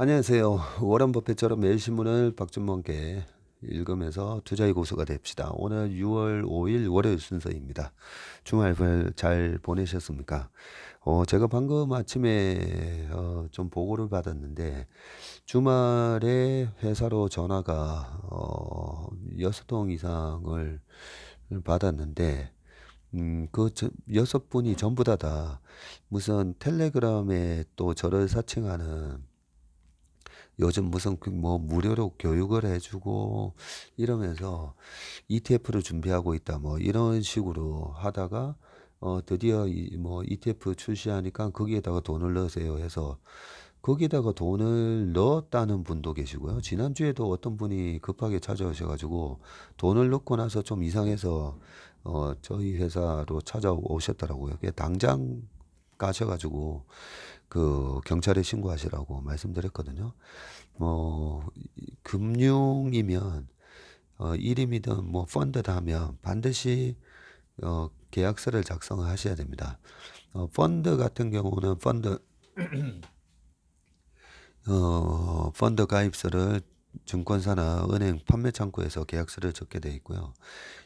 안녕하세요. 워런 버핏처럼 매일 신문을 박준범께 읽으면서 투자의 고수가 됩시다. 오늘 6월 5일 월요일 순서입니다. 주말 잘 보내셨습니까? 제가 방금 아침에 좀 보고를 받았는데 주말에 회사로 전화가 6통 이상을 받았는데 여섯 분이 전부 다 무슨 텔레그램에 또 저를 사칭하는 요즘 무슨 뭐 무료로 교육을 해주고 이러면서 ETF를 준비하고 있다 뭐 이런 식으로 하다가 드디어 뭐 ETF 출시하니까 거기에다가 돈을 넣으세요 해서 거기에다가 돈을 넣었다는 분도 계시고요. 지난주에도 어떤 분이 급하게 찾아오셔가지고 돈을 넣고 나서 좀 이상해서 저희 회사로 찾아오셨더라고요. 그게 당장 가셔가지고 그 경찰에 신고하시라고 말씀드렸거든요. 뭐 금융이면 일임이든 뭐 펀드다 하면 반드시 계약서를 작성하셔야 됩니다. 펀드 같은 경우는 펀드 가입서를 증권사나 은행 판매 창구에서 계약서를 적게 되어 있고요.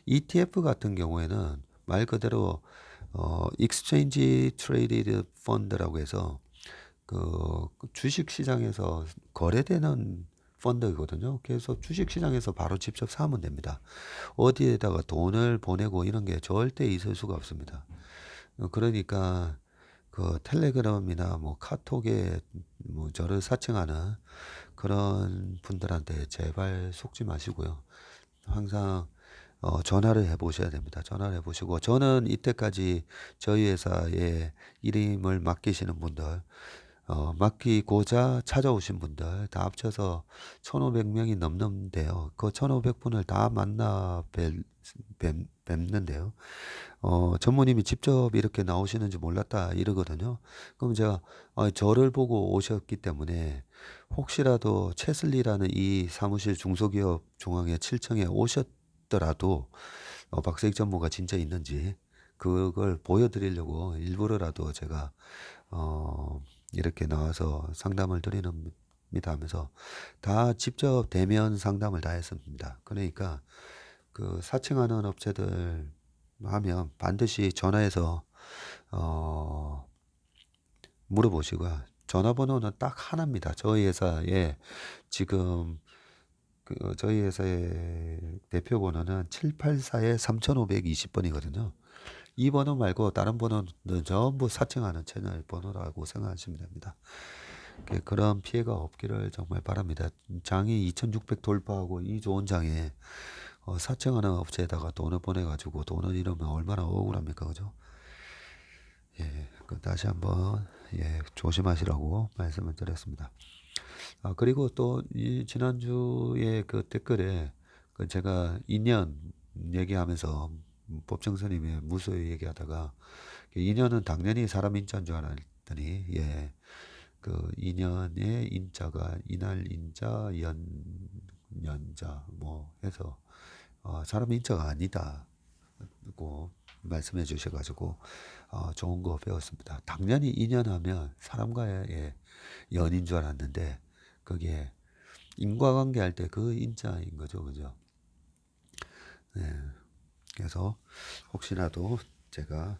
ETF 같은 경우에는 말 그대로 Exchange Traded Fund라고 해서 그 주식 시장에서 거래되는 펀드거든요. 그래서 주식 시장에서 바로 직접 사면 됩니다. 어디에다가 돈을 보내고 이런 게 절대 있을 수가 없습니다. 그러니까 그 텔레그램이나 뭐 카톡에 뭐 저를 사칭하는 그런 분들한테 제발 속지 마시고요. 항상 전화를 해보셔야 됩니다. 전화를 해보시고 저는 이때까지 저희 회사에 일임을 맡기시는 분들 맡기고자 찾아오신 분들 다 합쳐서 1,500명이 넘는데요. 그 1,500분을 다 뵙는데요. 전무님이 직접 이렇게 나오시는지 몰랐다 이러거든요. 그럼 제가 저를 보고 오셨기 때문에 혹시라도 채슬리라는 이 사무실 중소기업 중앙회 7층에 오셨더라도 박사익 전무가 진짜 있는지 그걸 보여드리려고 일부러라도 제가 이렇게 나와서 상담을 드립니다 하면서 다 직접 대면 상담을 다 했습니다. 그러니까 그 사칭하는 업체들 하면 반드시 전화해서 어, 물어보시고요. 전화번호는 딱 하나입니다. 저희 회사에 지금 저희 회사의 대표 번호는 784-3520번이거든요. 이 번호 말고 다른 번호는 전부 사칭하는 채널 번호라고 생각하시면 됩니다. 그런 피해가 없기를 정말 바랍니다. 장이 2600 돌파하고 이 좋은 장에 사칭하는 업체에다가 돈을 보내가지고 돈을 잃으면 얼마나 억울합니까, 그죠? 예, 다시 한번 예, 조심하시라고 말씀을 드렸습니다. 그리고 또 이 지난주에 그 댓글에 그 제가 2년 얘기하면서 법정스님의 무소 얘기하다가 2년은 당연히 사람 인자인 줄 알았더니 예, 그 2년의 인자가 이날 인자 연자 뭐 해서 사람 인자가 아니다고 말씀해 주셔가지고 좋은 거 배웠습니다. 당연히 인연하면 사람과의 예, 연인 줄 알았는데 그게 인과관계 할 때 그 인자인 거죠, 그죠? 네. 그래서 혹시라도 제가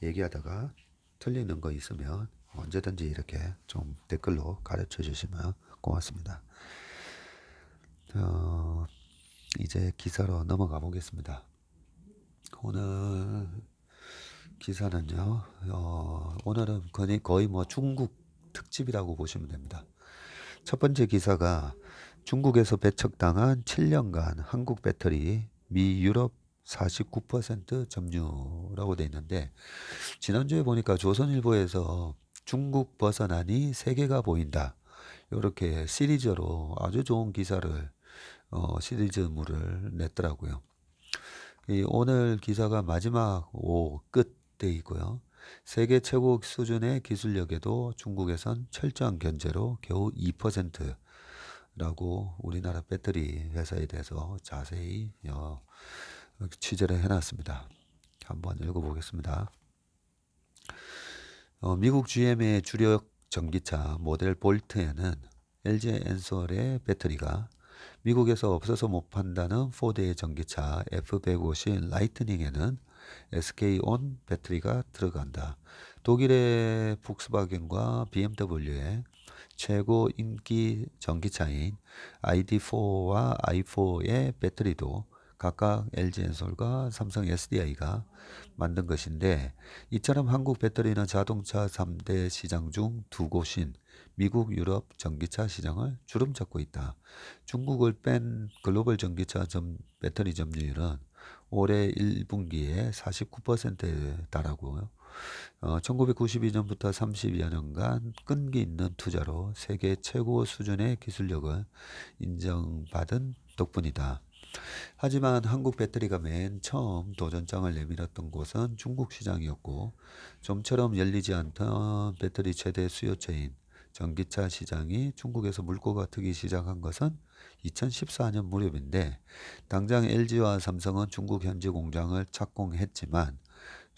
얘기하다가 틀리는 거 있으면 언제든지 이렇게 좀 댓글로 가르쳐 주시면 고맙습니다. 이제 기사로 넘어가 보겠습니다. 오늘 기사는요, 오늘은 거의 뭐 중국 특집이라고 보시면 됩니다. 첫 번째 기사가 중국에서 배척당한 7년간 한국 배터리 미 유럽 49% 점유라고 돼 있는데 지난주에 보니까 조선일보에서 중국 벗어나니 세계가 보인다. 이렇게 시리즈로 아주 좋은 기사를 시리즈물을 냈더라고요. 오늘 기사가 마지막 끝돼 있고요. 세계 최고 수준의 기술력에도 중국에선 철저한 견제로 겨우 2%라고 우리나라 배터리 회사에 대해서 자세히 취재를 해놨습니다. 한번 읽어보겠습니다. 미국 GM의 주력 전기차 모델 볼트에는 LG 엔솔의 배터리가 미국에서 없어서 못 판다는 포드의 전기차 F150 라이트닝에는 SK온 배터리가 들어간다. 독일의 폭스바겐과 BMW의 최고 인기 전기차인 ID4와 i4의 배터리도 각각 LG엔솔과 삼성 SDI가 만든 것인데, 이처럼 한국 배터리는 자동차 3대 시장 중 두 곳인 미국, 유럽 전기차 시장을 주름잡고 있다. 중국을 뺀 글로벌 전기차 배터리 점유율은 올해 1분기에 49%에 달하고요. 1992년부터 30여 년간 끈기 있는 투자로 세계 최고 수준의 기술력을 인정받은 덕분이다. 하지만 한국 배터리가 맨 처음 도전장을 내밀었던 곳은 중국 시장이었고, 좀처럼 열리지 않던 배터리 최대 수요처인 전기차 시장이 중국에서 물꼬가 트기 시작한 것은 2014년 무렵인데, 당장 LG와 삼성은 중국 현지 공장을 착공했지만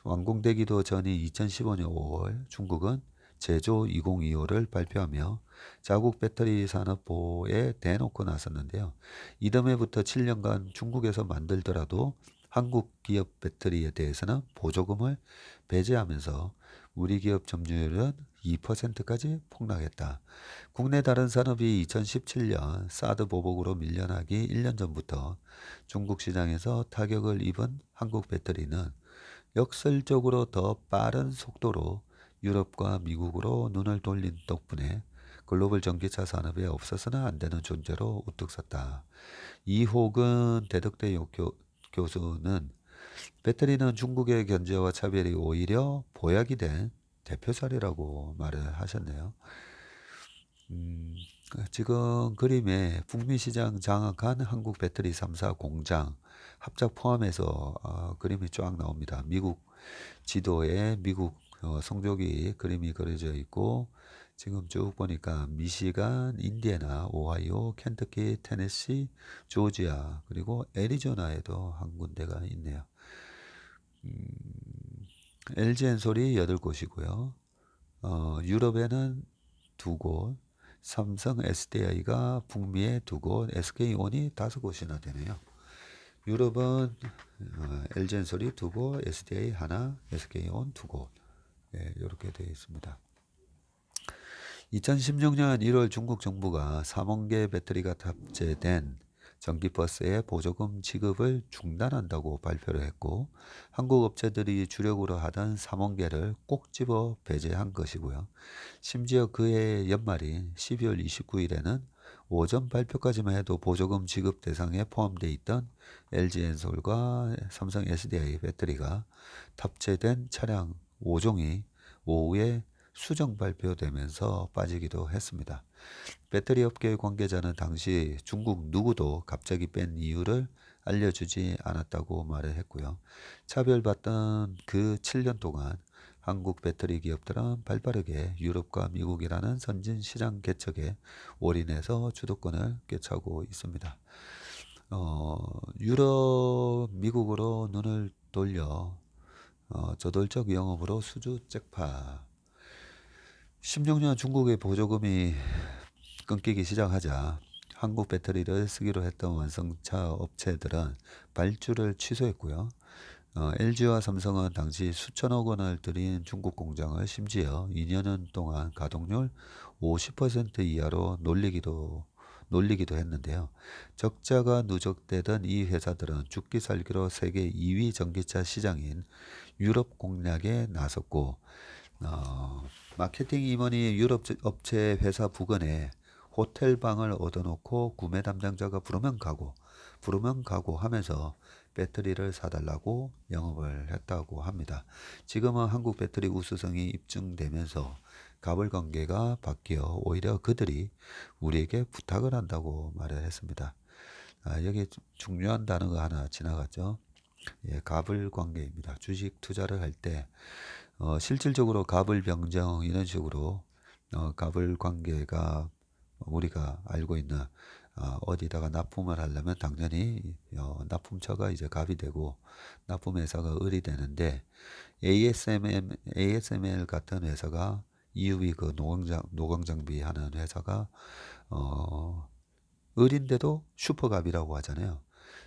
완공되기도 전인 2015년 5월 중국은 제조 2025를 발표하며 자국 배터리 산업 보호에 대놓고 나섰는데요. 이듬해부터 7년간 중국에서 만들더라도 한국 기업 배터리에 대해서는 보조금을 배제하면서 우리 기업 점유율은 2%까지 폭락했다. 국내 다른 산업이 2017년 사드 보복으로 밀려나기 1년 전부터 중국 시장에서 타격을 입은 한국 배터리는 역설적으로 더 빠른 속도로 유럽과 미국으로 눈을 돌린 덕분에 글로벌 전기차 산업에 없어서는 안 되는 존재로 우뚝 섰다. 이호근 대덕대 교수는 배터리는 중국의 견제와 차별이 오히려 보약이 된 대표 사례라고 말을 하셨네요. 지금 그림에 북미 시장 장악한 한국 배터리 3사 공장 합작 포함해서 그림이 쫙 나옵니다. 미국 지도에 미국 성적이 그림이 그려져 있고, 지금 쭉 보니까 미시간, 인디애나, 오하이오, 켄터키, 테네시, 조지아, 그리고 애리조나에도 한 군데가 있네요. LG 엔솔이 8곳이고요. 유럽에는 2곳, 삼성 SDI가 북미에 2곳, SK온이 5곳이나 되네요. 유럽은 LG 엔솔이 2곳, SDI 하나, SK온 2곳. 예, 이렇게 되어 있습니다. 2016년 1월 중국 정부가 3원 개 배터리가 탑재된 전기버스의 보조금 지급을 중단한다고 발표를 했고, 한국 업체들이 주력으로 하던 3원 개를 꼭 집어 배제한 것이고요. 심지어 그해 연말인 12월 29일에는 오전 발표까지만 해도 보조금 지급 대상에 포함되어 있던 LG엔솔과 삼성 SDI 배터리가 탑재된 차량 5종이 오후에 수정 발표되면서 빠지기도 했습니다. 배터리 업계 관계자는 당시 중국 누구도 갑자기 뺀 이유를 알려주지 않았다고 말을 했고요. 차별받던 그 7년 동안 한국 배터리 기업들은 발빠르게 유럽과 미국이라는 선진 시장 개척에 올인해서 주도권을 꿰차고 있습니다. 유럽, 미국으로 눈을 돌려 저돌적 영업으로 수주 잭파. 16년 중국의 보조금이 끊기기 시작하자 한국 배터리를 쓰기로 했던 완성차 업체들은 발주를 취소했고요. LG와 삼성은 당시 수천억 원을 들인 중국 공장을 심지어 2년 동안 가동률 50% 이하로 놀리기도 했는데요. 적자가 누적되던 이 회사들은 죽기 살기로 세계 2위 전기차 시장인 유럽 공략에 나섰고, 마케팅 임원이 유럽 업체 회사 부근에 호텔 방을 얻어놓고 구매 담당자가 부르면 가고 하면서 배터리를 사달라고 영업을 했다고 합니다. 지금은 한국 배터리 우수성이 입증되면서 갑을 관계가 바뀌어 오히려 그들이 우리에게 부탁을 한다고 말을 했습니다. 여기 중요한 단어가 하나 지나갔죠. 예, 갑을 관계입니다. 주식 투자를 할 때 실질적으로 갑을 병정 이런 식으로 갑을 관계가 우리가 알고 있는 어디다가 납품을 하려면 당연히 납품처가 이제 갑이 되고 납품회사가 을이 되는데, ASML 같은 회사가 EUV 그 노광장비 하는 회사가 을인데도 슈퍼갑이라고 하잖아요.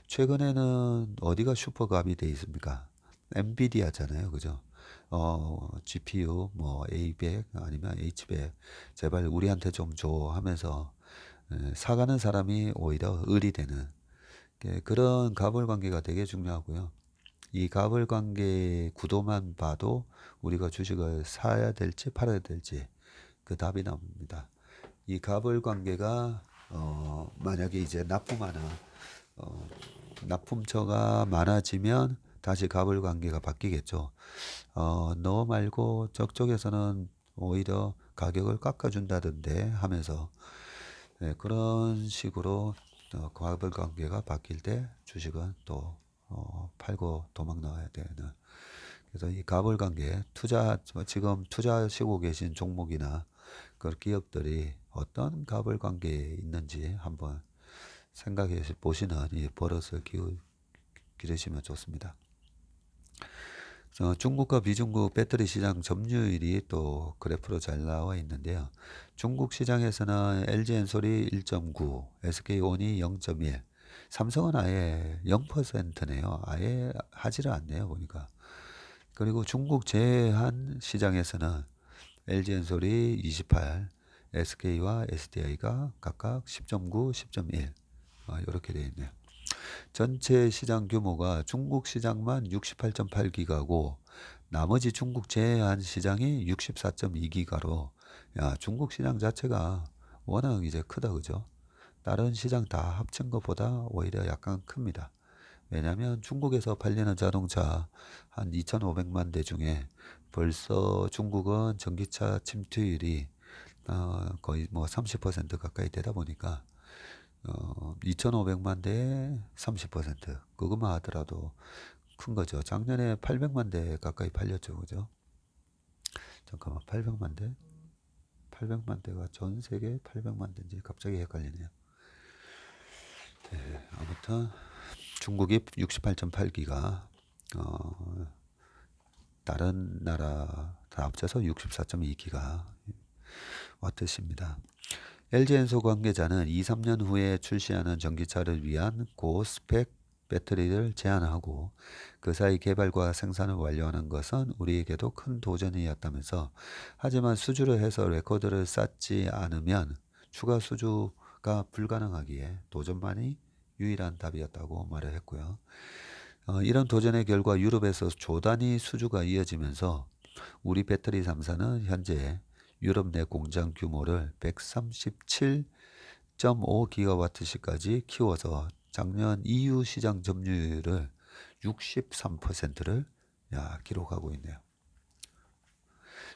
최근에는 어디가 슈퍼갑이 돼 있습니까? 엔비디아잖아요. 그죠? GPU 뭐 A100 아니면 H100 제발 우리한테 좀 줘 하면서 사가는 사람이 오히려 을이 되는 그런 갑을 관계가 되게 중요하고요. 이 갑을 관계 구도만 봐도 우리가 주식을 사야 될지 팔아야 될지 그 답이 나옵니다. 이 갑을 관계가 만약에 이제 납품처가 많아지면 다시 갑을 관계가 바뀌겠죠. 너 말고 저쪽에서는 오히려 가격을 깎아준다던데 하면서 그런 식으로 갑을 관계가 바뀔 때 주식은 또 팔고 도망 나와야 되는. 그래서 이 갑을 관계 지금 투자하시고 계신 종목이나 그 기업들이 어떤 갑을 관계에 있는지 한번 생각해 보시는 이 버릇을 기르시면 좋습니다. 중국과 비중국 배터리 시장 점유율이 또 그래프로 잘 나와 있는데요. 중국 시장에서는 LG엔솔이 1.9, SK온이 0.1, 삼성은 아예 0%네요. 아예 하지를 않네요, 보니까. 그리고 중국 제한 시장에서는 LG엔솔이 28, SK와 SDI가 각각 10.9, 10.1 이렇게 되어 있네요. 전체 시장 규모가 중국 시장만 68.8기가고 나머지 중국 제한 시장이 64.2기가로 중국 시장 자체가 워낙 이제 크다 그죠? 다른 시장 다 합친 것보다 오히려 약간 큽니다. 왜냐하면 중국에서 팔리는 자동차 한 2,500만 대 중에 벌써 중국은 전기차 침투율이 거의 뭐 30% 가까이 되다 보니까 2,500만 대에 30% 그것만 하더라도 큰 거죠. 작년에 800만 대 가까이 팔렸죠. 그죠? 잠깐만 800만 대? 800만 대가 전 세계 800만 대인지 갑자기 헷갈리네요. 네, 아무튼 중국이 68.8기가 다른 나라 다 합쳐서 64.2기가 와트입니다. LG엔솔 관계자는 2, 3년 후에 출시하는 전기차를 위한 고스펙 배터리를 제안하고 그 사이 개발과 생산을 완료하는 것은 우리에게도 큰 도전이었다면서 하지만 수주를 해서 레코드를 쌓지 않으면 추가 수주가 불가능하기에 도전만이 유일한 답이었다고 말을 했고요. 이런 도전의 결과 유럽에서 조단위 수주가 이어지면서 우리 배터리 3사는 현재 유럽 내 공장 규모를 137.5기가와트시까지 키워서 작년 EU 시장 점유율을 63%를 기록하고 있네요.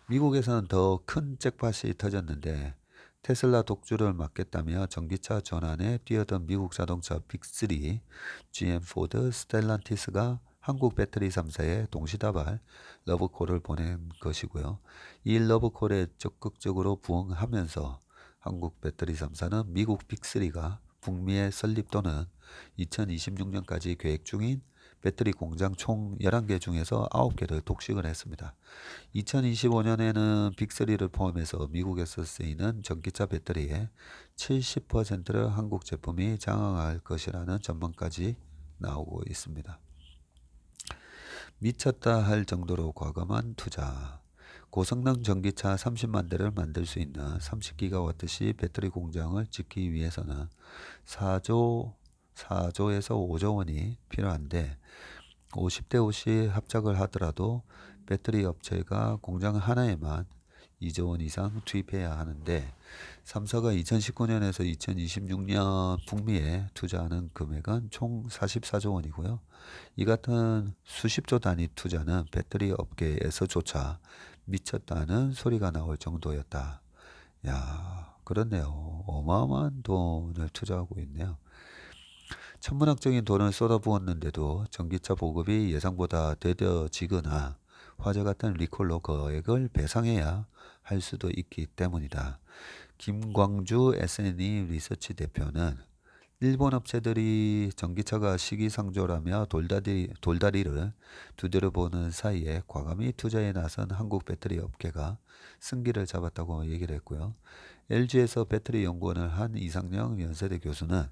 미국에서는 더 큰 잭팟이 터졌는데 테슬라 독주를 막겠다며 전기차 전환에 뛰어든 미국 자동차 빅3 GM, 포드, 스텔란티스가 한국 배터리 3사에 동시다발 러브콜을 보낸 것이고요. 이 러브콜에 적극적으로 부응하면서 한국 배터리 3사는 미국 빅3가 북미의 설립 또는 2026년까지 계획 중인 배터리 공장 총 11개 중에서 9개를 독식을 했습니다. 2025년에는 빅3를 포함해서 미국에서 쓰이는 전기차 배터리의 70%를 한국 제품이 장악할 것이라는 전망까지 나오고 있습니다. 미쳤다 할 정도로 과감한 투자. 고성능 전기차 30만 대를 만들 수 있는 30기가와트시 배터리 공장을 짓기 위해서는 4조에서 5조 원이 필요한데 50대 50 합작을 하더라도 배터리 업체가 공장 하나에만 2조 원 이상 투입해야 하는데 3사가 2019년에서 2026년 북미에 투자하는 금액은 총 44조 원이고요. 이 같은 수십조 단위 투자는 배터리 업계에서조차 미쳤다는 소리가 나올 정도였다. 그렇네요. 어마어마한 돈을 투자하고 있네요. 천문학적인 돈을 쏟아부었는데도 전기차 보급이 예상보다 더뎌지거나 화재 같은 리콜로 거액을 배상해야 할 수도 있기 때문이다. 김광주 SNE 리서치 대표는 일본 업체들이 전기차가 시기상조라며 돌다리를 두드려보는 사이에 과감히 투자에 나선 한국 배터리 업계가 승기를 잡았다고 얘기를 했고요. LG에서 배터리 연구원을 한 이상영 연세대 교수는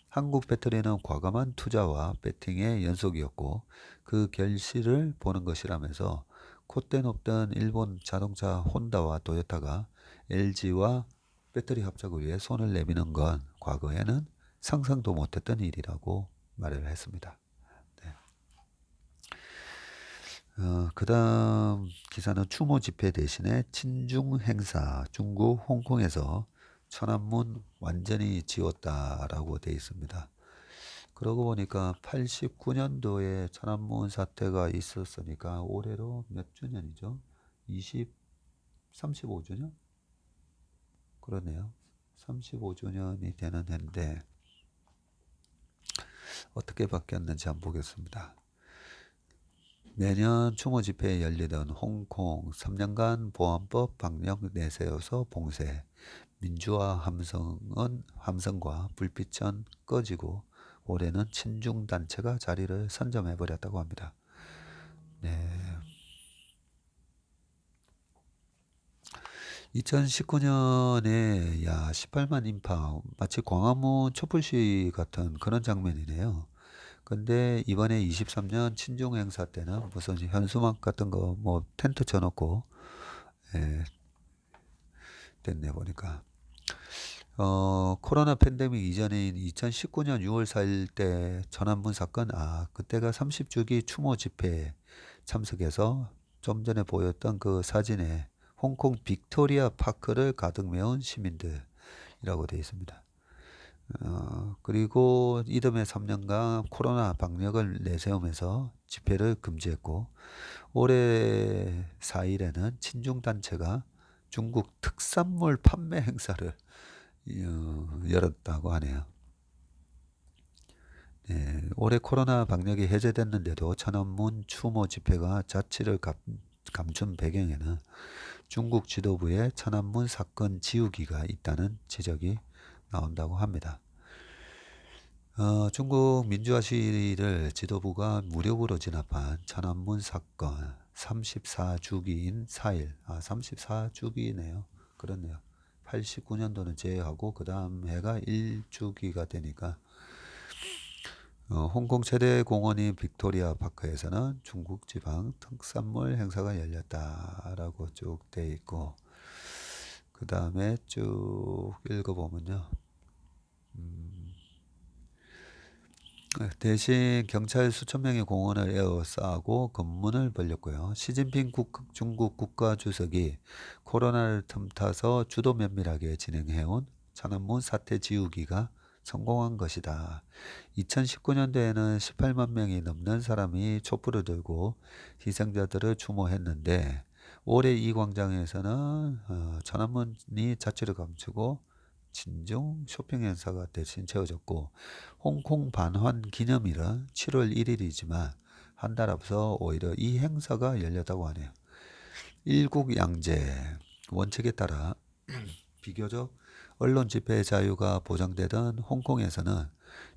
한국 배터리는 과감한 투자와 배팅의 연속이었고 그 결실을 보는 것이라면서 콧대 높던 일본 자동차 혼다와 토요타가 LG와 배터리 합작을 위해 손을 내미는 건 과거에는 상상도 못했던 일이라고 말을 했습니다. 네. 그 다음 기사는 추모 집회 대신에 친중 행사 중국 홍콩에서 천안문 완전히 지웠다라고 되어 있습니다. 그러고 보니까 89년도에 천안문 사태가 있었으니까 올해로 몇 주년이죠? 35주년? 그러네요. 35주년이 되는 해인데 어떻게 바뀌었는지 한번 보겠습니다. 매년 추모 집회에 열리던 홍콩 3년간 보안법 방역 내세워서 봉쇄, 민주화 함성과 불빛은 꺼지고 올해는 친중 단체가 자리를 선점해 버렸다고 합니다. 네. 2019년에 18만 인파, 마치 광화문 촛불시 같은 그런 장면이네요. 근데 이번에 23년 친중 행사 때는 무슨 현수막 같은 거 뭐 텐트 쳐놓고 예, 됐네 보니까. 코로나 팬데믹 이전인 2019년 6월 4일 때 천안문 사건, 그때가 30주기 추모 집회에 참석해서 좀 전에 보였던 그 사진에 홍콩 빅토리아 파크를 가득 메운 시민들이라고 되어 있습니다. 그리고 이듬해 3년간 코로나 방역을 내세우면서 집회를 금지했고 올해 4일에는 친중단체가 중국 특산물 판매 행사를 열었다고 하네요. 네, 올해 코로나 방역이 해제됐는데도 천안문 추모 집회가 자취를 감춘 배경에는 중국 지도부의 천안문 사건 지우기가 있다는 지적이 나온다고 합니다. 중국 민주화 시위를 지도부가 무력으로 진압한 천안문 사건 34주기인 4일, 34주기네요. 그렇네요. 89년도는 제외하고 그 다음 해가 1주기가 되니까 홍콩 최대 공원인 빅토리아 파크에서는 중국 지방 특산물 행사가 열렸다라고 쭉 돼 있고 그 다음에 쭉 읽어보면요. 대신 경찰 수천 명의 공원을 에워싸고 검문을 벌였고요. 시진핑 중국 국가주석이 코로나를 틈타서 주도 면밀하게 진행해온 천안문 사태 지우기가 성공한 것이다. 2019년도에는 18만 명이 넘는 사람이 촛불을 들고 희생자들을 추모했는데 올해 이 광장에서는 천안문이 자취를 감추고 친중 쇼핑 행사가 대신 채워졌고 홍콩 반환 기념일은 7월 1일이지만 한 달 앞서 오히려 이 행사가 열렸다고 하네요. 일국양제 원칙에 따라 비교적 언론 집회 자유가 보장되던 홍콩에서는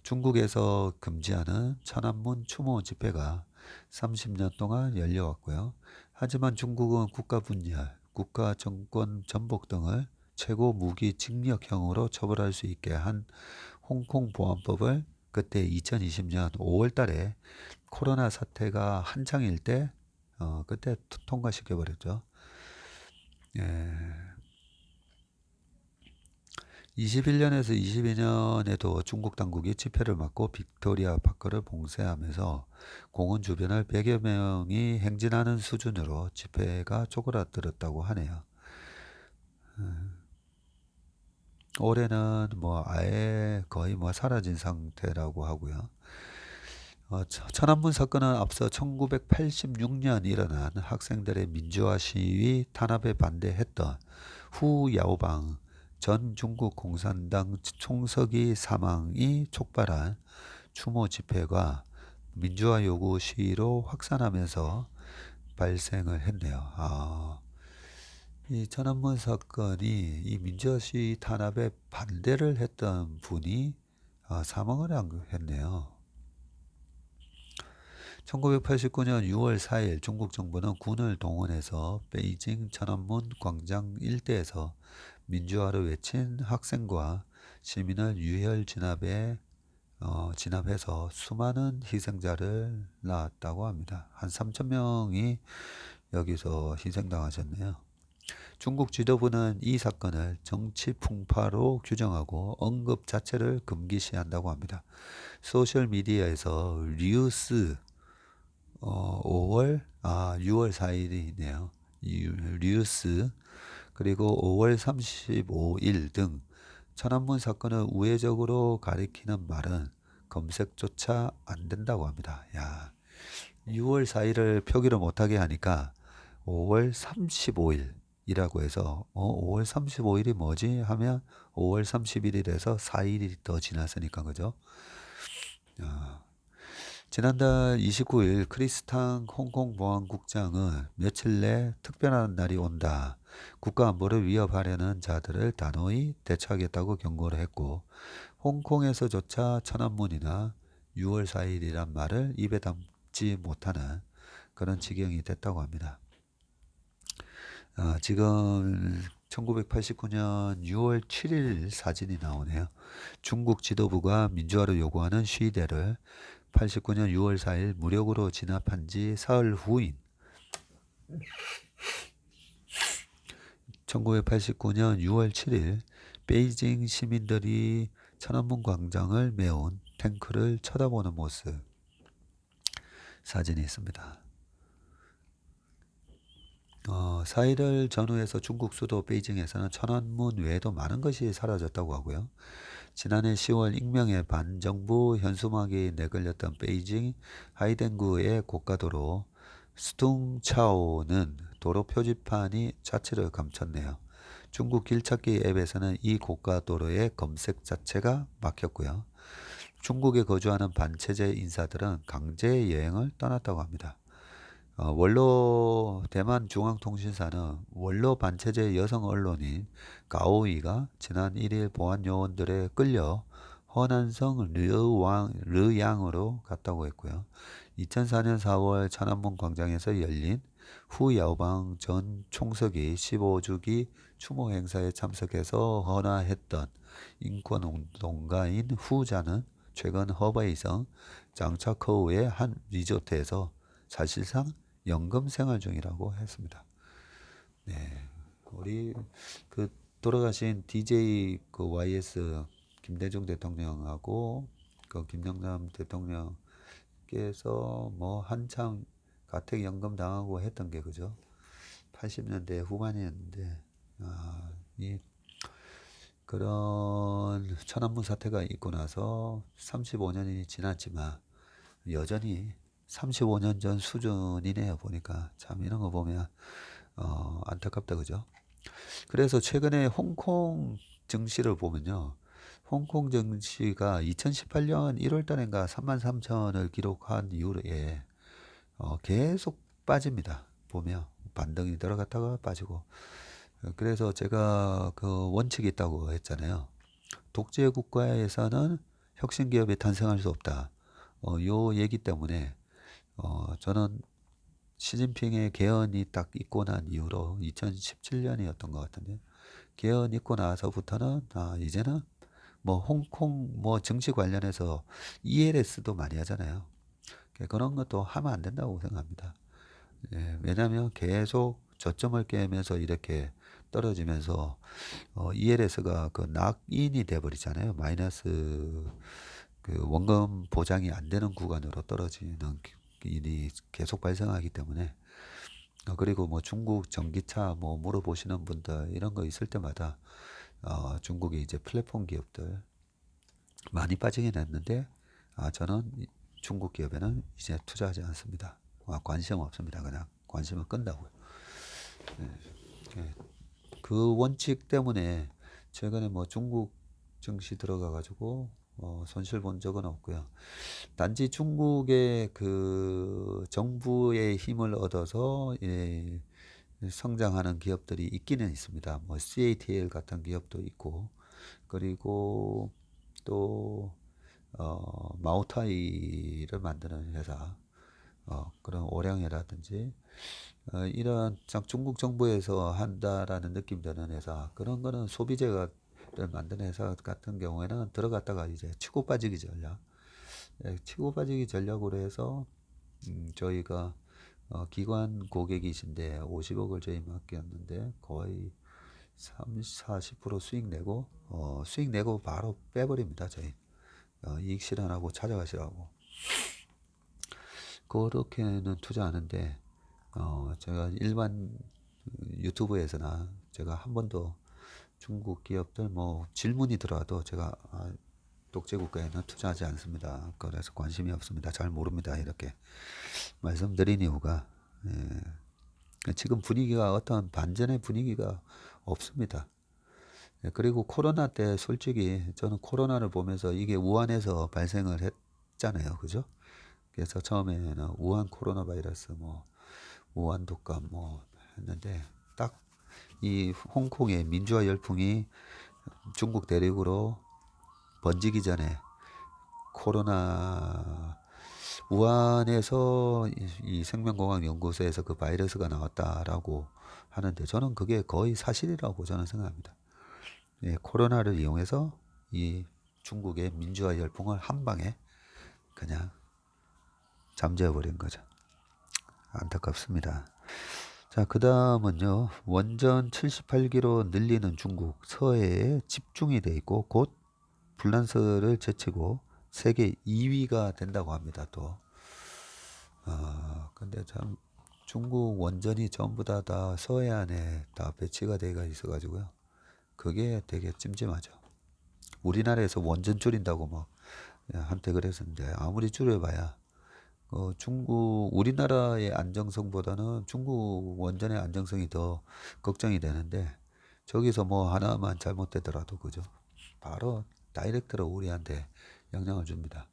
중국에서 금지하는 천안문 추모 집회가 30년 동안 열려왔고요. 하지만 중국은 국가 분열, 국가 정권 전복 등을 최고 무기 징역형으로 처벌할 수 있게 한 홍콩 보안법을 그때 2020년 5월 달에 코로나 사태가 한창일 때 그때 통과시켜 버렸죠. 예. 21년에서 22년에도 중국 당국이 집회를 막고 빅토리아 파크를 봉쇄하면서 공원 주변을 100여 명이 행진하는 수준으로 집회가 쪼그라들었다고 하네요. 올해는 뭐 아예 거의 뭐 사라진 상태라고 하고요. 천안문 사건은 앞서 1986년 일어난 학생들의 민주화 시위 탄압에 반대했던 후 야오방 전 중국 공산당 총서기 사망이 촉발한 추모 집회가 민주화 요구 시위로 확산하면서 발생을 했네요. 이 천안문 사건이 이 민주화 시위 탄압에 반대를 했던 분이 사망을 했네요. 1989년 6월 4일 중국 정부는 군을 동원해서 베이징 천안문 광장 일대에서 민주화를 외친 학생과 시민을 유혈 진압해서 수많은 희생자를 낳았다고 합니다. 한 3천 명이 여기서 희생당하셨네요. 중국 지도부는 이 사건을 정치 풍파로 규정하고 언급 자체를 금기시한다고 합니다. 소셜미디어에서 류스 6월 4일이네요. 류스 그리고 5월 35일 등 천안문 사건을 우회적으로 가리키는 말은 검색조차 안 된다고 합니다. 야, 6월 4일을 표기를 못하게 하니까 5월 35일이라고 해서 5월 35일이 뭐지? 하면 5월 31일에서 4일이 더 지났으니까 그죠? 지난달 29일 크리스탕 홍콩 보안국장은 며칠 내 특별한 날이 온다. 국가 안보를 위협하려는 자들을 단호히 대처하겠다고 경고를 했고 홍콩에서조차 천안문이나 6월 4일이란 말을 입에 담지 못하는 그런 지경이 됐다고 합니다. 지금 1989년 6월 7일 사진이 나오네요. 중국 지도부가 민주화를 요구하는 시위대를 89년 6월 4일 무력으로 진압한 지 사흘 후인 1989년 6월 7일 베이징 시민들이 천안문 광장을 메운 탱크를 쳐다보는 모습 사진이 있습니다. 4일을 전후해서 중국 수도 베이징에서는 천안문 외에도 많은 것이 사라졌다고 하고요. 지난해 10월 익명의 반정부 현수막이 내걸렸던 베이징 하이덴구의 고가도로 스퉁차오는 도로 표지판이 자체를 감췄네요. 중국 길찾기 앱에서는 이 고가도로의 검색 자체가 막혔고요. 중국에 거주하는 반체제 인사들은 강제 여행을 떠났다고 합니다. 원로 대만 중앙통신사는 원로 반체제 여성 언론인 가오이가 지난 1일 보안 요원들에 끌려 허난성 르양으로 갔다고 했고요. 2004년 4월 천안문 광장에서 열린 후야오방 전 총석이 15주기 추모 행사에 참석해서 헌화했던 인권운동가인 후자는 최근 허베이성 장차커우의 한 리조트에서 사실상 연금 생활 중이라고 했습니다. 네, 우리 그 돌아가신 DJ 그 YS 김대중 대통령하고 그 김영삼 대통령께서 뭐 한참 가택연금 당하고 했던 게 그죠? 80년대 후반이었는데 이 그런 천안문 사태가 있고 나서 35년이 지났지만 여전히 35년 전 수준이네요. 보니까 참 이런 거 보면 안타깝다 그죠? 그래서 최근에 홍콩 증시를 보면요. 홍콩 증시가 2018년 1월 달인가 33,000을 기록한 이후에 계속 빠집니다. 보면 반등이 들어갔다가 빠지고. 그래서 제가 그 원칙이 있다고 했잖아요. 독재 국가에서는 혁신 기업이 탄생할 수 없다. 요 얘기 때문에 저는 시진핑의 개헌이 딱 있고 난 이후로 2017년이었던 것 같은데 개헌 있고 나서부터는 이제는 뭐 홍콩 뭐 정치 관련해서 ELS도 많이 하잖아요. 그런 것도 하면 안 된다고 생각합니다. 예, 왜냐하면 계속 저점을 깨면서 이렇게 떨어지면서 ELS가 그 낙인이 돼버리잖아요. 마이너스 그 원금 보장이 안 되는 구간으로 떨어지는 일이 계속 발생하기 때문에 그리고 뭐 중국 전기차 뭐 물어보시는 분들 이런 거 있을 때마다 중국의 이제 플랫폼 기업들 많이 빠지긴 했는데 저는 중국 기업에는 이제 투자하지 않습니다. 관심 없습니다. 그냥 관심을 끈다고요. 네. 네. 그 원칙 때문에 최근에 뭐 중국 증시 들어가 가지고 손실 본 적은 없고요. 단지 중국의 그 정부의 힘을 얻어서 성장하는 기업들이 있기는 있습니다. 뭐 CATL 같은 기업도 있고 그리고 또 마오타이를 만드는 회사, 그런 오량해라든지 이런 중국 정부에서 한다라는 느낌 드는 회사, 그런 거는 소비재를 만드는 회사 같은 경우에는 들어갔다가 이제 치고 빠지기 전략, 치고 빠지기 전략으로 해서 저희가 기관 고객이신데 50억을 저희 맡겼는데 거의 30, 40% 수익 내고 수익 내고 바로 빼버립니다. 저희 이익 실현하고 찾아가시라고. 그렇게는 투자하는데 제가 일반 유튜브에서나 제가 한 번도 중국 기업들 뭐 질문이 들어와도 제가 독재국가에는 투자하지 않습니다. 그래서 관심이 없습니다. 잘 모릅니다. 이렇게 말씀드린 이유가 지금 분위기가 어떤 반전의 분위기가 없습니다. 그리고 코로나 때 솔직히 저는 코로나를 보면서 이게 우한에서 발생을 했잖아요. 그죠? 그래서 처음에는 우한 코로나 바이러스 뭐 우한 독감 뭐 했는데 딱 이 홍콩의 민주화 열풍이 중국 대륙으로 번지기 전에 코로나 우한에서 이 생명공학연구소에서 그 바이러스가 나왔다라고 하는데 저는 그게 거의 사실이라고 저는 생각합니다. 코로나를 이용해서 이 중국의 민주화 열풍을 한 방에 그냥 잠재워버린 거죠. 안타깝습니다. 자, 그 다음은요. 원전 78기로 늘리는 중국 서해에 집중이 돼 있고 곧 불란서를 제치고 세계 2위가 된다고 합니다. 또 근데 참 중국 원전이 전부 다 서해안에 다 배치가 돼가 있어가지고요. 그게 되게 찜찜하죠. 우리나라에서 원전 줄인다고 뭐 한때 그랬었는데 아무리 줄여봐야 중국 우리나라의 안정성보다는 중국 원전의 안정성이 더 걱정이 되는데 저기서 뭐 하나만 잘못되더라도 그죠? 바로 다이렉트로 우리한테 영향을 줍니다.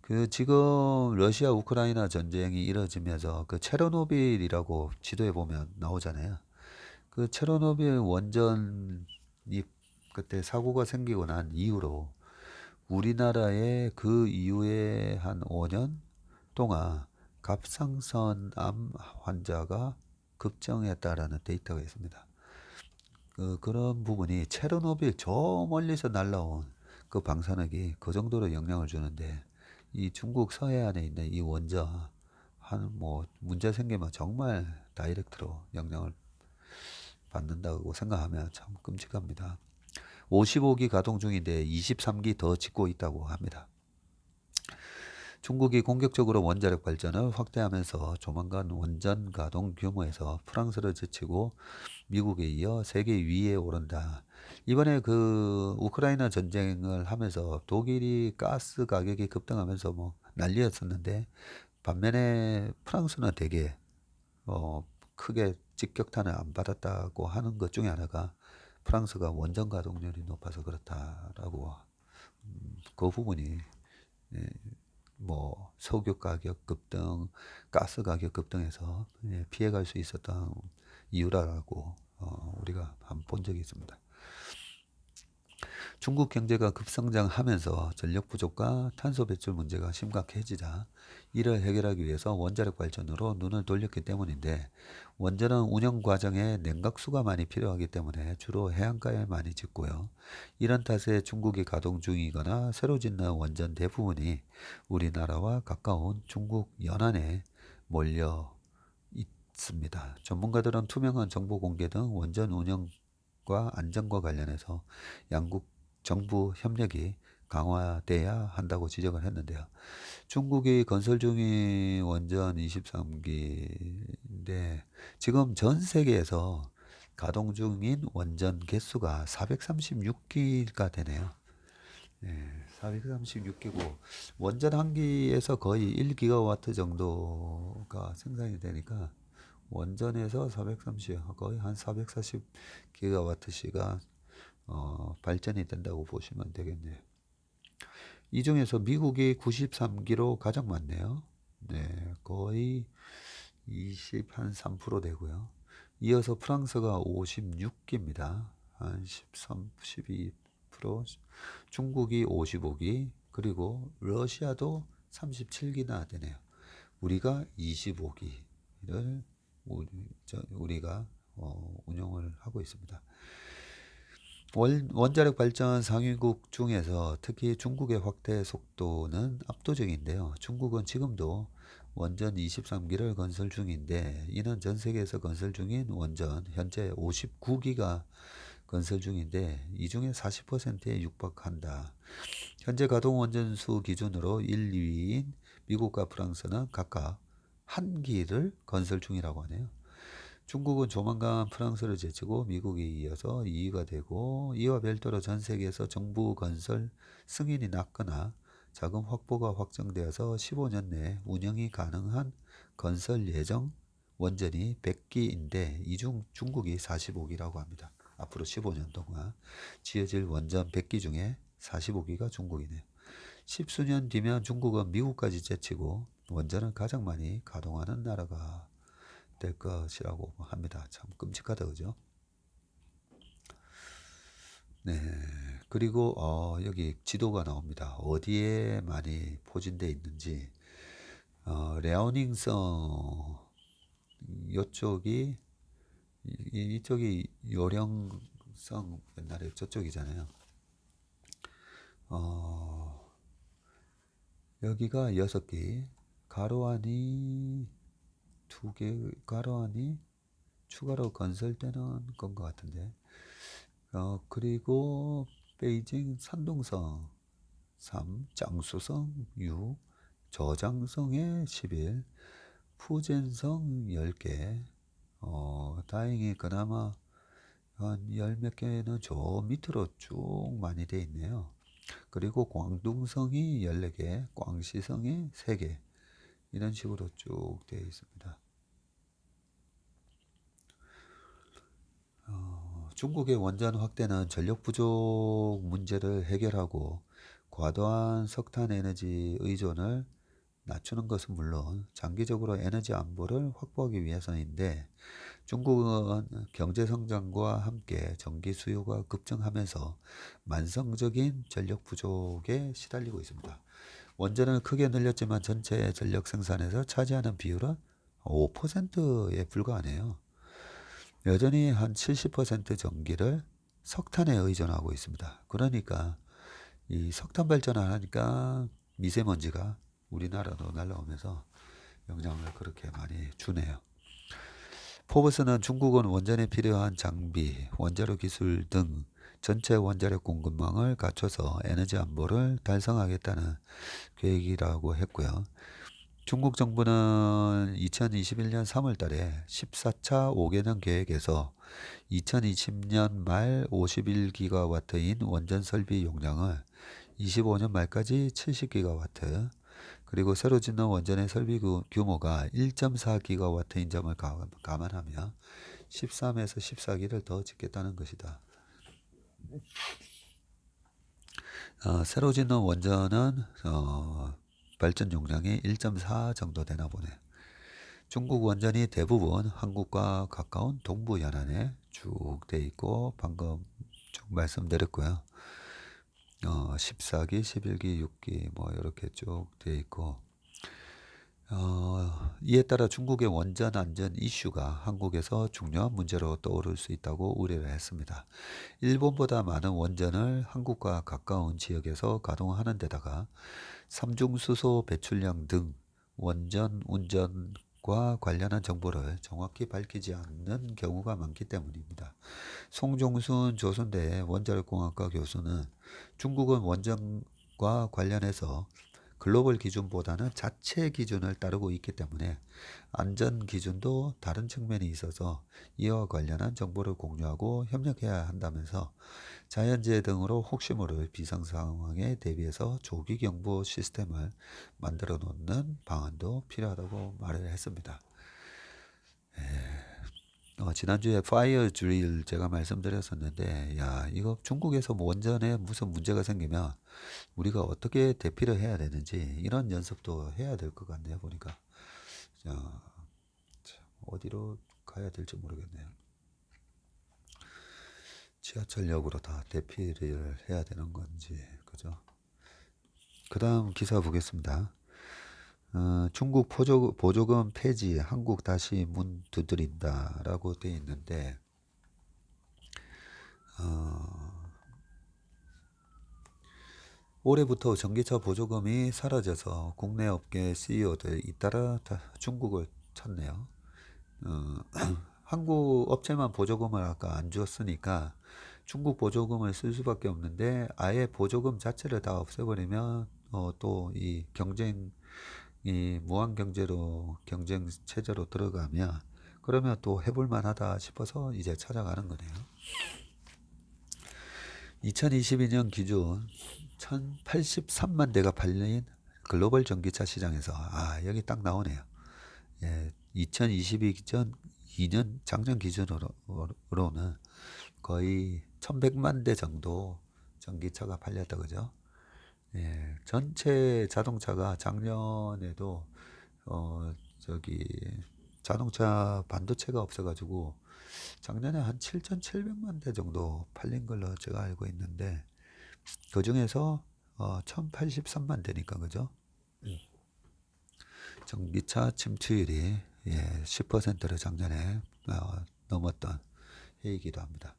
그 지금 러시아 우크라이나 전쟁이 이뤄지면서 그 체르노빌이라고 지도에 보면 나오잖아요. 그 체르노빌 원전이 그때 사고가 생기고 난 이후로 우리나라에 그 이후에 한 5년 동안 갑상선암 환자가 급증했다라는 데이터가 있습니다. 그런 부분이 체르노빌 저 멀리서 날라온 그 방사능이 그 정도로 영향을 주는데 이 중국 서해안에 있는 이 원전 한 뭐 문제 생기면 정말 다이렉트로 영향을 받는다고 생각하면 참 끔찍합니다. 55기 가동 중인데 23기 더 짓고 있다고 합니다. 중국이 공격적으로 원자력 발전을 확대하면서 조만간 원전 가동 규모에서 프랑스를 제치고 미국에 이어 세계 위에 오른다. 이번에 그 우크라이나 전쟁을 하면서 독일이 가스 가격이 급등하면서 뭐 난리였었는데 반면에 프랑스는 되게 크게 직격탄을 안 받았다고 하는 것 중에 하나가 프랑스가 원전 가동률이 높아서 그렇다라고 그 부분이 뭐 석유 가격 급등, 가스 가격 급등해서 피해갈 수 있었던 이유라고 우리가 한번 본 적이 있습니다. 중국 경제가 급성장하면서 전력 부족과 탄소 배출 문제가 심각해지자 이를 해결하기 위해서 원자력 발전으로 눈을 돌렸기 때문인데 원전은 운영 과정에 냉각수가 많이 필요하기 때문에 주로 해안가에 많이 짓고요. 이런 탓에 중국이 가동 중이거나 새로 짓는 원전 대부분이 우리나라와 가까운 중국 연안에 몰려 있습니다. 전문가들은 투명한 정보 공개 등 원전 운영과 안전과 관련해서 양국 정부 협력이 강화돼야 한다고 지적을 했는데요. 중국이 건설 중인 원전 23기인데 지금 전 세계에서 가동 중인 원전 개수가 436기가 되네요. 436기고 원전 한 기에서 거의 1기가와트 정도가 생산이 되니까 원전에서 430 거의 한 440기가와트시가 발전이 된다고 보시면 되겠네요. 이 중에서 미국이 93기로 가장 많네요. 네, 거의 23% 되고요. 이어서 프랑스가 56기입니다. 한 13, 12%. 중국이 55기, 그리고 러시아도 37기나 되네요. 우리가 25기를 우리가 운영을 하고 있습니다. 원자력 발전 상위국 중에서 특히 중국의 확대 속도는 압도적인데요. 중국은 지금도 원전 23기를 건설 중인데, 이는 전 세계에서 건설 중인 원전 현재 59기가 건설 중인데 이 중에 40%에 육박한다. 현재 가동 원전수 기준으로 1, 2위인 미국과 프랑스는 각각 한 기를 건설 중이라고 하네요. 중국은 조만간 프랑스를 제치고 미국이 이어서 2위가 되고, 이와 별도로 전 세계에서 정부 건설 승인이 났거나 자금 확보가 확정되어서 15년 내 운영이 가능한 건설 예정 원전이 100기인데 이 중 중국이 45기라고 합니다. 앞으로 15년 동안 지어질 원전 100기 중에 45기가 중국이네요. 10수년 뒤면 중국은 미국까지 제치고 원전을 가장 많이 가동하는 나라가 될 것이라고 합니다. 참 끔찍하다, 그죠? 네. 그리고 여기 지도가 나옵니다. 어디에 많이 포진되어 있는지. 랴오닝성 이쪽이 이쪽이 요령성 옛날에 저쪽이잖아요. 여기가 6개, 가로안이 2개, 가로안이 추가로 건설되는 건 것 같은데. 그리고 베이징 산둥성 3, 장수성 6, 저장성에 11, 푸젠성 10개. 다행히 그나마 한 열 몇 개는 저 밑으로 쭉 많이 돼 있네요. 그리고 광둥성이 14개, 광시성이 3개. 이런 식으로 쭉 되어 있습니다. 중국의 원전 확대는 전력 부족 문제를 해결하고 과도한 석탄 에너지 의존을 낮추는 것은 물론 장기적으로 에너지 안보를 확보하기 위해서인데, 중국은 경제 성장과 함께 전기 수요가 급증하면서 만성적인 전력 부족에 시달리고 있습니다. 원전을 크게 늘렸지만 전체 전력 생산에서 차지하는 비율은 5%에 불과하네요. 여전히 한 70% 전기를 석탄에 의존하고 있습니다. 그러니까 이 석탄 발전을 하니까 미세먼지가 우리나라로 날라오면서 영향을 그렇게 많이 주네요. 포브스는 중국은 원전에 필요한 장비, 원자로 기술 등 전체 원자력 공급망을 갖춰서 에너지 안보를 달성하겠다는 계획이라고 했고요. 중국 정부는 2021년 3월 달에 14차 5개년 계획에서 2020년 말 51기가와트인 원전 설비 용량을 25년 말까지 70기가와트, 그리고 새로 짓는 원전의 설비 규모가 1.4기가와트인 점을 감안하며 13에서 14기를 더 짓겠다는 것이다. 새로 짓는 원전은 발전 용량이 1.4 정도 되나 보네. 중국 원전이 대부분 한국과 가까운 동부 연안에 쭉 돼 있고, 방금 쭉 말씀드렸고요. 14기, 11기, 6기 뭐 이렇게 쭉 돼 있고, 이에 따라 중국의 원전 안전 이슈가 한국에서 중요한 문제로 떠오를 수 있다고 우려를 했습니다. 일본보다 많은 원전을 한국과 가까운 지역에서 가동하는 데다가 삼중수소 배출량 등 원전 운전과 관련한 정보를 정확히 밝히지 않는 경우가 많기 때문입니다. 송종순 조선대 원자력공학과 교수는 중국은 원전과 관련해서 글로벌 기준보다는 자체 기준을 따르고 있기 때문에 안전 기준도 다른 측면이 있어서 이와 관련한 정보를 공유하고 협력해야 한다면서 자연재해 등으로 혹시 모를 비상 상황에 대비해서 조기 경보 시스템을 만들어 놓는 방안도 필요하다고 말을 했습니다. 지난주에 파이어 드릴 제가 말씀드렸었는데, 야, 이거 중국에서 원전에 무슨 문제가 생기면 우리가 어떻게 대피를 해야 되는지 이런 연습도 해야 될 것 같네요. 보니까 어디로 가야 될지 모르겠네요. 지하철역으로 다 대피를 해야 되는 건지, 그죠? 그다음 기사 보겠습니다. 중국 보조금 폐지, 한국 다시 문 두드린다라고 돼 있는데, 올해부터 전기차 보조금이 사라져서 국내 업계 CEO들 잇따라 다 중국을 찾네요. 한국 업체만 보조금을 아까 안 주었으니까 중국 보조금을 쓸 수밖에 없는데, 아예 보조금 자체를 다 없애버리면 또 이 경쟁, 이 무한 경제로 경쟁 체제로 들어가면, 그러면 또 해볼 만하다 싶어서 이제 찾아가는 거네요. 2022년 기준 1083만 대가 팔린 글로벌 전기차 시장에서, 여기 딱 나오네요. 예, 2022년 2년 작년 기준으로는 거의 1100만 대 정도 전기차가 팔렸다, 그죠? 예, 전체 자동차가 작년에도 저기 자동차 반도체가 없어가지고 작년에 한 7,700만 대 정도 팔린 걸로 제가 알고 있는데, 그 중에서 1083만 대니까, 그죠? 전기차 침투율이 10%를 작년에 넘었던 해이기도 합니다.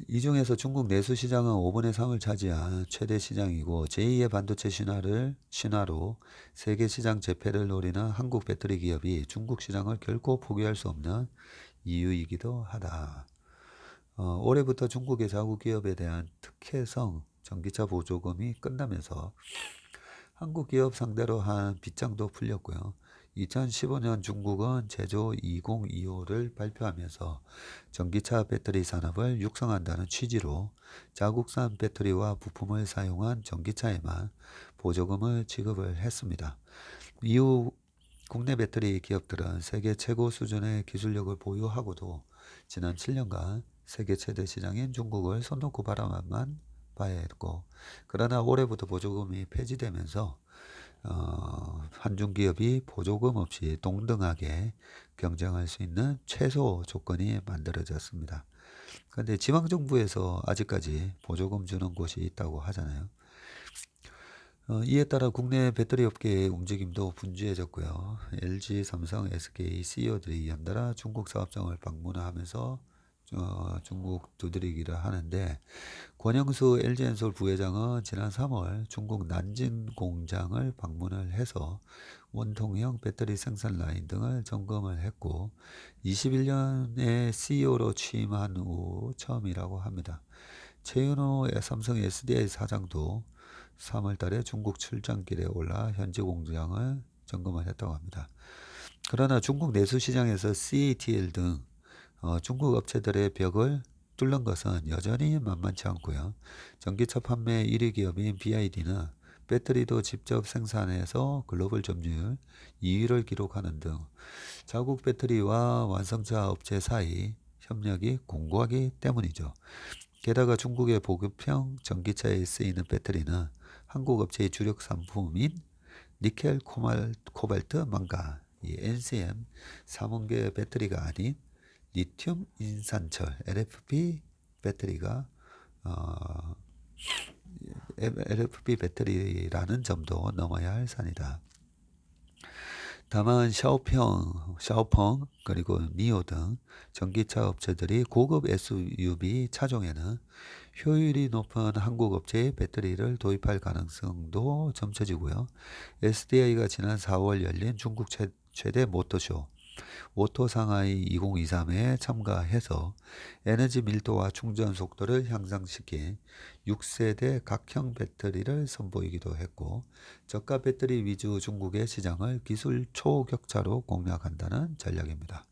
이 중에서 중국 내수 시장은 5분의 3을 차지한 최대 시장이고, 제2의 반도체 신화로 세계 시장 재패를 노리는 한국 배터리 기업이 중국 시장을 결코 포기할 수 없는 이유이기도 하다. 올해부터 중국의 자국 기업에 대한 특혜성 전기차 보조금이 끝나면서 한국 기업 상대로 한 빗장도 풀렸고요. 2015년 중국은 제조 2025를 발표하면서 전기차 배터리 산업을 육성한다는 취지로 자국산 배터리와 부품을 사용한 전기차에만 보조금을 지급을 했습니다. 이후 국내 배터리 기업들은 세계 최고 수준의 기술력을 보유하고도 지난 7년간 세계 최대 시장인 중국을 손 놓고 바라만 봐야 했고, 그러나 올해부터 보조금이 폐지되면서 한중기업이 보조금 없이 동등하게 경쟁할 수 있는 최소 조건이 만들어졌습니다. 그런데 지방정부에서 아직까지 보조금 주는 곳이 있다고 하잖아요. 이에 따라 국내 배터리 업계의 움직임도 분주해졌고요. LG, 삼성, SK CEO들이 연달아 중국 사업장을 방문하면서 중국 두드리기를 하는데, 권영수 LG엔솔 부회장은 지난 3월 중국 난징 공장을 방문을 해서 원통형 배터리 생산 라인 등을 점검을 했고, 21년에 CEO로 취임한 후 처음이라고 합니다. 최윤호 삼성 SDI 사장도 3월 달에 중국 출장길에 올라 현지 공장을 점검을 했다고 합니다. 그러나 중국 내수 시장에서 CATL 등 중국 업체들의 벽을 뚫는 것은 여전히 만만치 않고요. 전기차 판매 1위 기업인 BYD는 배터리도 직접 생산해서 글로벌 점유율 2위를 기록하는 등 자국 배터리와 완성차 업체 사이 협력이 공고하기 때문이죠. 게다가 중국의 보급형 전기차에 쓰이는 배터리는 한국 업체의 주력 상품인 니켈, 코발트, 망간, 이 NCM 3원계 배터리가 아닌 리튬 인산철 LFP 배터리가 LFP 배터리라는 점도 넘어야 할 산이다. 다만 샤오펑 그리고 니오 등 전기차 업체들이 고급 SUV 차종에는 효율이 높은 한국 업체의 배터리를 도입할 가능성도 점쳐지고요. SDI가 지난 4월 열린 중국 최대 모터쇼 오토 상하이 2023에 참가해서 에너지 밀도와 충전 속도를 향상시킨 6세대 각형 배터리를 선보이기도 했고, 저가 배터리 위주 중국의 시장을 기술 초격차로 공략한다는 전략입니다.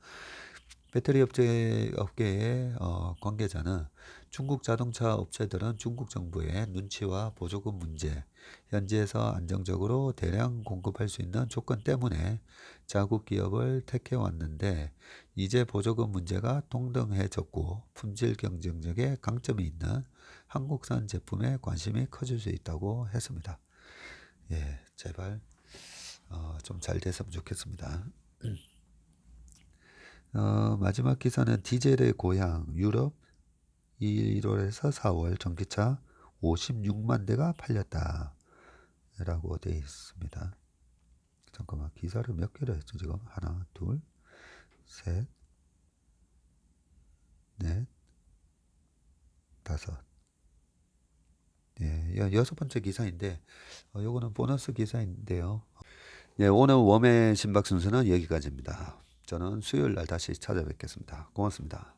배터리 업계의 관계자는 중국 자동차 업체들은 중국 정부의 눈치와 보조금 문제, 현지에서 안정적으로 대량 공급할 수 있는 조건 때문에 자국 기업을 택해왔는데, 이제 보조금 문제가 동등해졌고 품질 경쟁력에 강점이 있는 한국산 제품에 관심이 커질 수 있다고 했습니다. 제발 좀 잘 됐으면 좋겠습니다. 마지막 기사는 디젤의 고향 유럽 1월에서 4월 전기차 56만 대가 팔렸다 라고 되어 있습니다. 잠깐만, 기사를 몇 개를 했죠 지금? 하나, 둘, 셋, 넷, 다섯. 예, 여섯 번째 기사인데, 요거는 보너스 기사인데요. 예, 오늘 웜의 심박 순서는 여기까지입니다. 저는 수요일 날 다시 찾아뵙겠습니다. 고맙습니다.